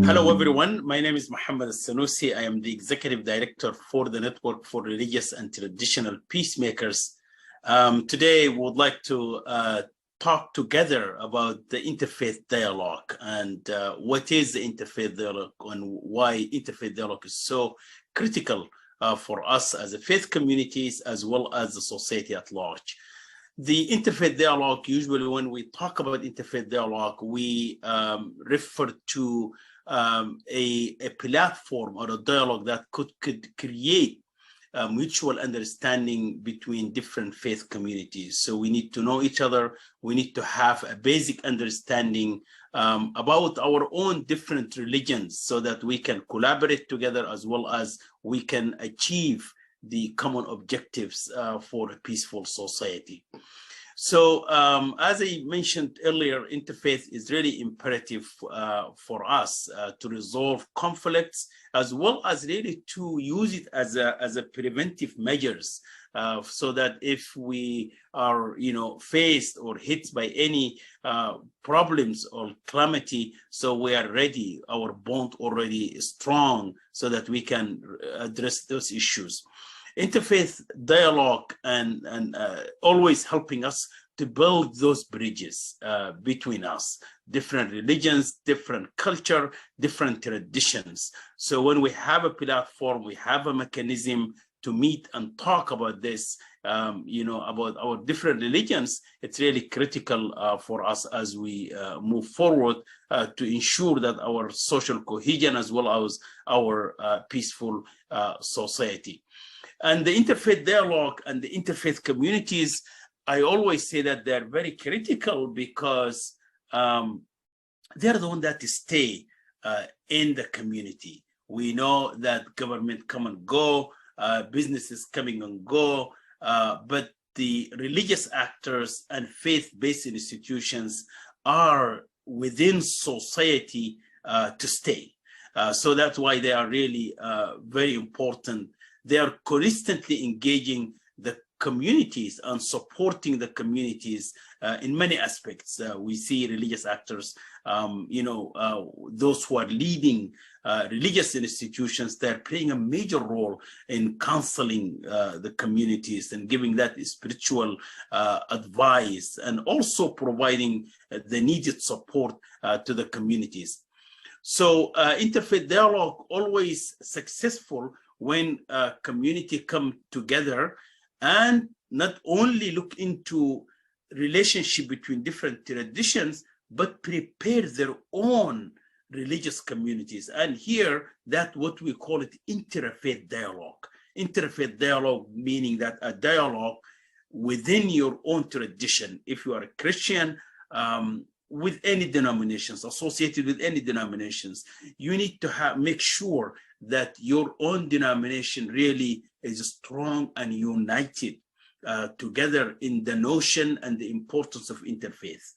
Hello, everyone. My name is Mohamed Elsanousi. I am the Executive Director for the Network for Religious and Traditional Peacemakers. Today, we would like to talk together about the interfaith dialogue and what is the interfaith dialogue and why interfaith dialogue is so critical for us as a faith communities as well as the society at large. The interfaith dialogue, usually when we talk about interfaith dialogue, we refer to a platform or a dialogue that could create mutual understanding between different faith communities. So we need to know each other. We need to have a basic understanding about our own different religions so that we can collaborate together as well as we can achieve the common objectives for a peaceful society. So as I mentioned earlier, interfaith is really imperative for us to resolve conflicts as well as really to use it as a preventive measures so that if we are faced or hit by any problems or calamity, so we are ready, our bond already is strong so that we can address those issues. Interfaith dialogue and always helping us to build those bridges between us, different religions, different culture, different traditions. So when we have a platform, we have a mechanism to meet and talk about this, about our different religions, it's really critical for us as we move forward to ensure that our social cohesion as well as our peaceful society. And the interfaith dialogue and the interfaith communities, I always say that they're very critical because they're the ones that stay in the community. We know that government come and go, businesses coming and go, but the religious actors and faith-based institutions are within society to stay. So that's why they are really very important. They are constantly engaging the communities and supporting the communities in many aspects. We see religious actors, those who are leading religious institutions, they're playing a major role in counseling the communities and giving that spiritual advice and also providing the needed support to the communities. So interfaith dialogue always successful when a community come together and not only look into relationship between different traditions, but prepare their own religious communities. And here, that's what we call it interfaith dialogue. Interfaith dialogue meaning that a dialogue within your own tradition. If you are a Christian, with any denominations, associated with any denominations, you need to make sure that your own denomination really is strong and united together in the notion and the importance of interfaith.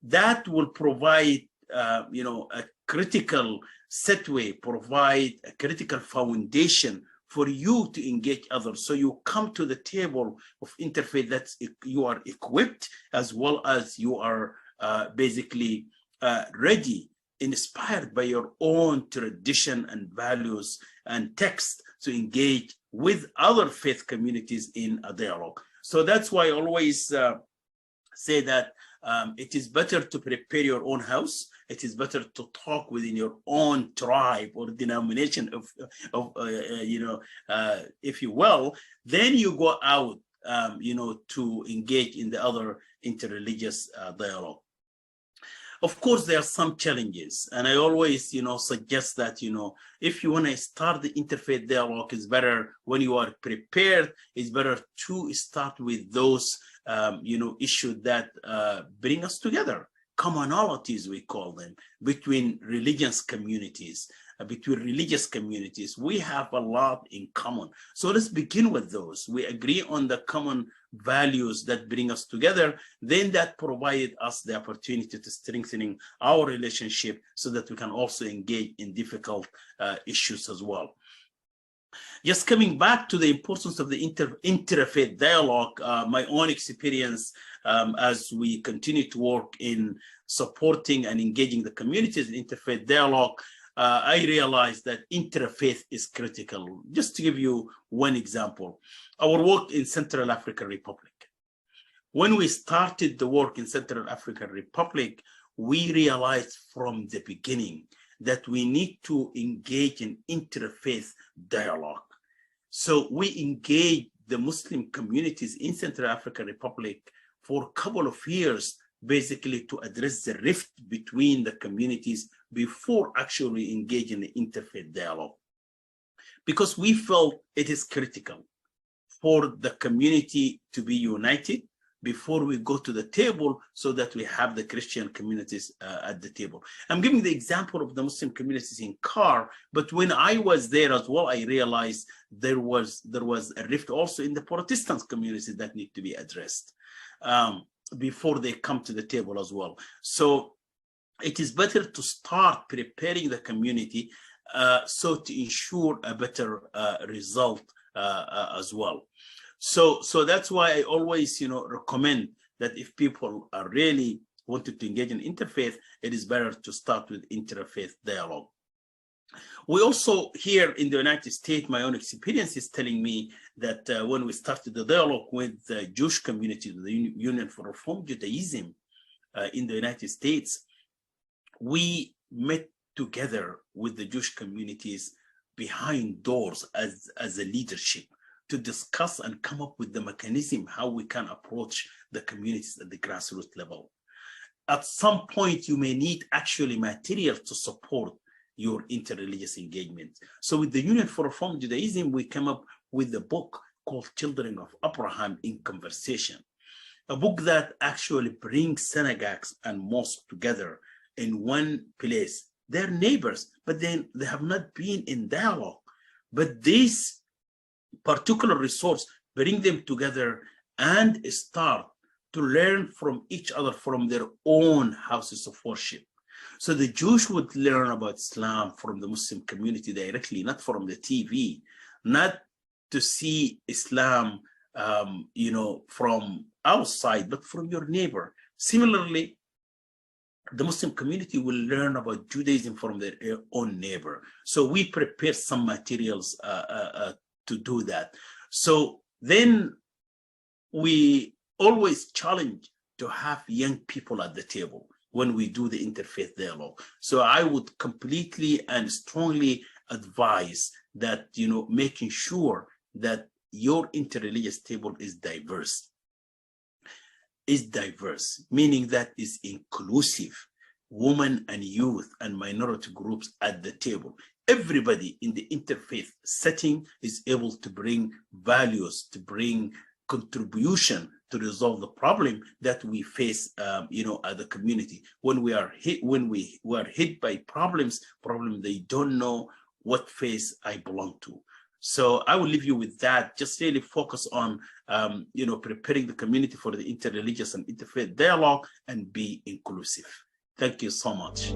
That will provide, a critical setway, provide a critical foundation for you to engage others. So you come to the table of interfaith that you are equipped as well as you are basically ready, inspired by your own tradition and values and text to engage with other faith communities in a dialogue. So that's why I always say that it is better to prepare your own house. It is better to talk within your own tribe or denomination if you will, then you go out, to engage in the other interreligious dialogue. Of course, there are some challenges, and I always, suggest that, if you want to start the interfaith dialogue, it's better when you are prepared. It's better to start with those, issues that bring us together, commonalities we call them, between religious communities. We have a lot in common. So let's begin with those. We agree on the common values that bring us together. Then that provided us the opportunity to strengthening our relationship so that we can also engage in difficult issues as well. Just coming back to the importance of the interfaith dialogue, my own experience as we continue to work in supporting and engaging the communities in interfaith dialogue, I realized that interfaith is critical. Just to give you one example, our work in Central African Republic. When we started the work in Central African Republic, we realized from the beginning that we need to engage in interfaith dialogue. So we engaged the Muslim communities in Central African Republic for a couple of years, basically to address the rift between the communities before actually engaging in interfaith dialogue. Because we felt it is critical for the community to be united before we go to the table, so that we have the Christian communities at the table. I'm giving the example of the Muslim communities in CAR, but when I was there as well, I realized there was a rift also in the Protestant communities that need to be addressed before they come to the table as well. So it is better to start preparing the community so to ensure a better result as well. So that's why I always, recommend that if people are really wanted to engage in interfaith, it is better to start with interfaith dialogue. We also here in the United States, my own experience is telling me that when we started the dialogue with the Jewish community, the Union for Reform Judaism in the United States, we met together with the Jewish communities behind doors as a leadership, to discuss and come up with the mechanism how we can approach the communities at the grassroots level. At some point, you may need actually material to support your interreligious engagement. So with the Union for Reform Judaism, we came up with a book called Children of Abraham in Conversation, a book that actually brings synagogues and mosques together in one place. They're neighbors, but then they have not been in dialogue. But this particular resource bring them together and start to learn from each other from their own houses of worship. So the Jews would learn about Islam from the Muslim community directly, not from the TV, not to see Islam, from outside, but from your neighbor. Similarly, the Muslim community will learn about Judaism from their own neighbor. So we prepare some materials to do that. So then we always challenge to have young people at the table when we do the interfaith dialogue. So I would completely and strongly advise that, making sure that your interreligious table is diverse. Is diverse, meaning that is inclusive, women and youth and minority groups at the table. Everybody in the interfaith setting is able to bring values, to bring contribution to resolve the problem that we face, as a community. When we are hit by problems they don't know what phase I belong to. So I will leave you with that. Just really focus on, preparing the community for the interreligious and interfaith dialogue and be inclusive. Thank you so much.